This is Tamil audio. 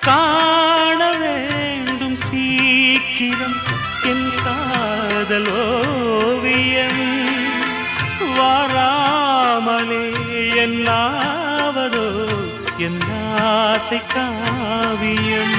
காண வேண்டும் சீக்கிரம் என் காதல் ஓவியம் வாராமலே என்னாவதோ என் ஆசை காவியம்